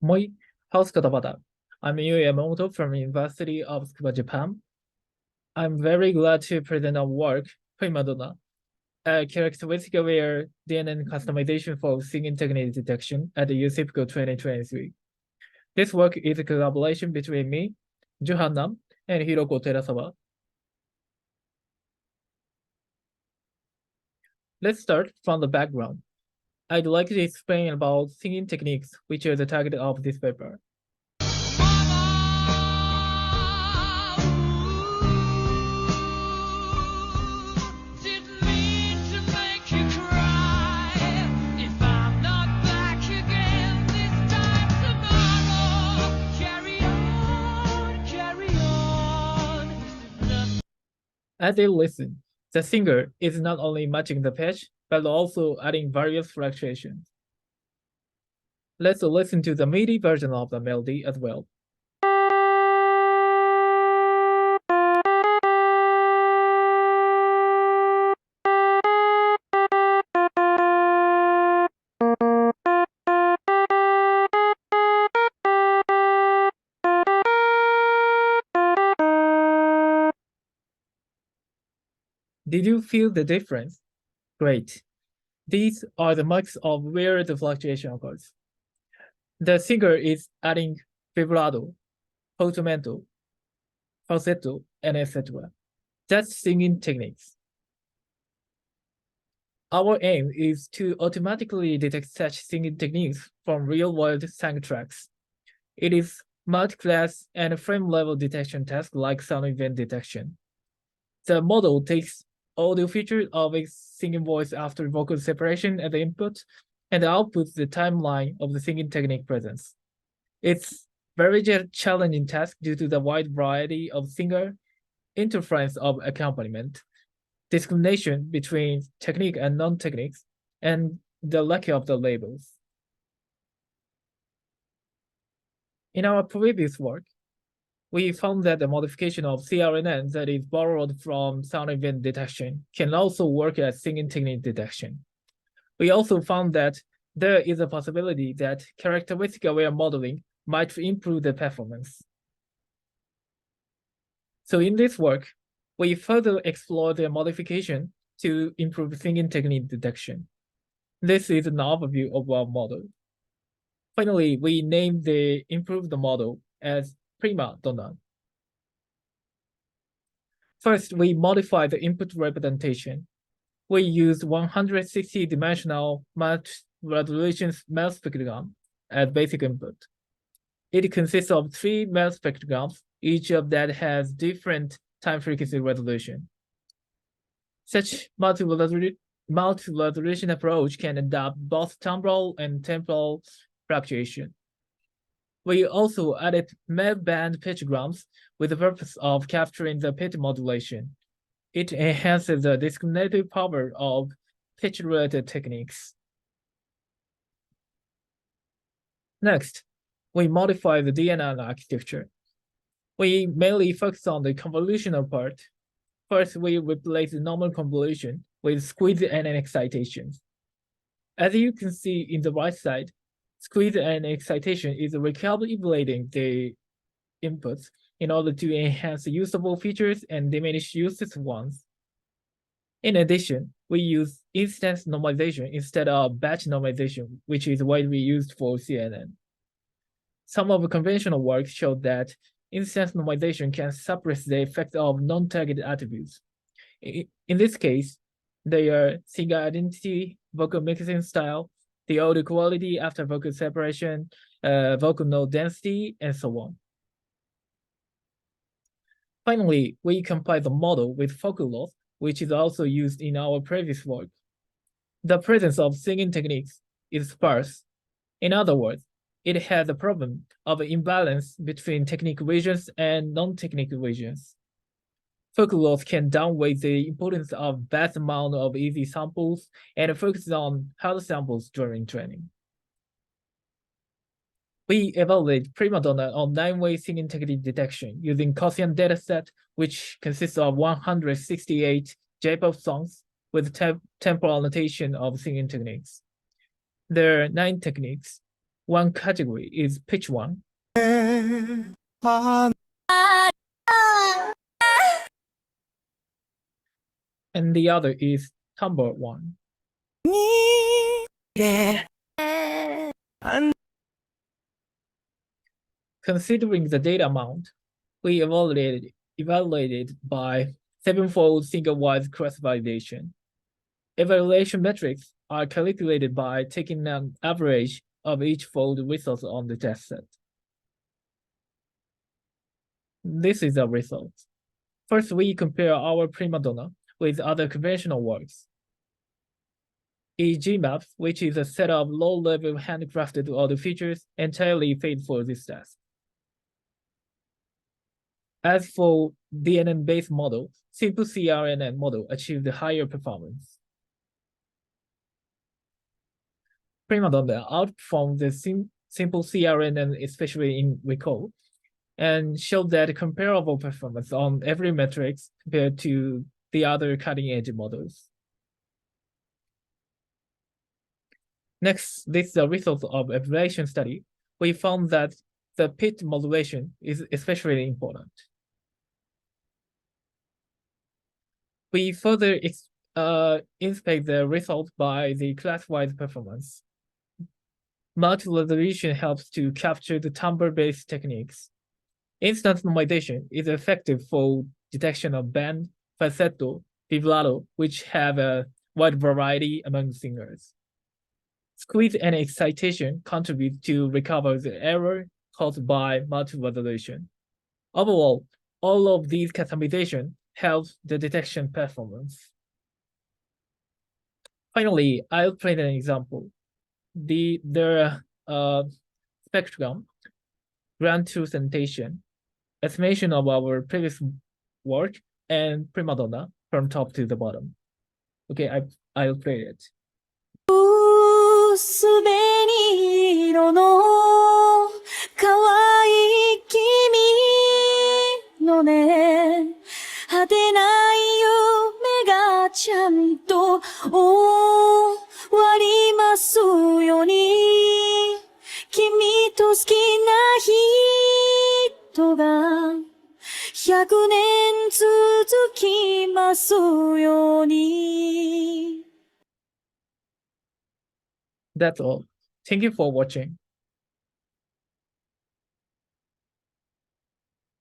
Moi, how's Katabata? I'm Yu Yamamoto from University of Tsukuba, Japan. I'm very glad to present our work, Prima Donna, a characteristic-aware DNN customization for singing technique detection at the UCIPCO 2023. This work is a collaboration between me, Juhan Nam, and Hiroko Terasawa. Let's start from the background. I'd like to explain about singing techniques, which are the target of this paper. As they listen, the singer is not only matching the pitch, but also adding various fluctuations. Let's listen to the MIDI version of the melody as well. Did you feel the difference? Great. These are the marks of where the fluctuation occurs. The singer is adding vibrato, portamento, falsetto, and etc. That's singing techniques. Our aim is to automatically detect such singing techniques from real-world sang tracks. It is multi-class and frame-level detection task like sound event detection. The model takes audio features of a singing voice after vocal separation as the input and outputs the timeline of the singing technique presence. It's very challenging task due to the wide variety of singer, interference of accompaniment, discrimination between technique and non-techniques, and the lack of the labels. In our previous work, we found that the modification of CRNN that is borrowed from sound event detection can also work as singing technique detection. We also found that there is a possibility that characteristic-aware modeling might improve the performance. So in this work, we further explore the modification to improve singing technique detection. This is an overview of our model. Finally, we named the improved model as Prima Donna. First, we modify the input representation. We use 160-dimensional multi-resolution Mel spectrogram as basic input. It consists of 3 Mel spectrograms, each of that has different time frequency resolution. Such multi-resolution approach can adopt both temporal and temporal fluctuation. We also added MEV band pitchograms with the purpose of capturing the pitch modulation. It enhances the discriminative power of pitch-related techniques. Next, we modify the DNN architecture. We mainly focus on the convolutional part. First, we replace the normal convolution with squeeze and excitation. As you can see in the right side, squeeze and excitation is recalculating the inputs in order to enhance usable features and diminish useless ones. In addition, we use instance normalization instead of batch normalization, which is widely used for CNN. Some of the conventional work showed that instance normalization can suppress the effect of non-targeted attributes. In this case, they are singer identity, vocal mixing style, the audio quality after vocal separation, vocal note density, and so on. Finally, we compile the model with focal loss, which is also used in our previous work. The presence of singing techniques is sparse. In other words, it has a problem of imbalance between technique regions and non-technique regions. Focal loss can downweigh the importance of vast amount of easy samples and focus on hard samples during training. We evaluate Prima Donna on 9-way singing technique detection using Gaussian dataset, which consists of 168 J-pop songs with temporal annotation of singing techniques. There are 9 techniques. One category is pitch 1, and the other is timbre 1. Considering the data amount, we evaluated by 7-fold single-wise cross-validation. Evaluation metrics are calculated by taking an average of each fold results on the test set. This is the result. First, we compare our prima donna with other conventional works. EG-Maps, which is a set of low-level handcrafted audio features, entirely paid for this test. As for DNN-based model, simple CRNN model achieved higher performance. Prima donna outperformed the simple CRNN, especially in recall, and showed that comparable performance on every metrics compared to the other cutting-edge models. Next, this is the result of evaluation study. We found that the pitch modulation is especially important. We further inspect the result by the class-wise performance. Multi-resolution helps to capture the timbre-based techniques. Instant normalization is effective for detection of bend, falsetto, vibrato, which have a wide variety among singers. Squeeze and excitation contribute to recover the error caused by multi-resolution. Overall, all of these customization helps the detection performance. Finally, I'll play an example. The spectrum, ground truth annotation, estimation of our previous work, and prima donna from top to the bottom. Okay, I'll play it. すべに色の可愛い君のね果てない夢がちゃんと終わりますように君と好きな人が100年続きますように That's all. Thank you for watching.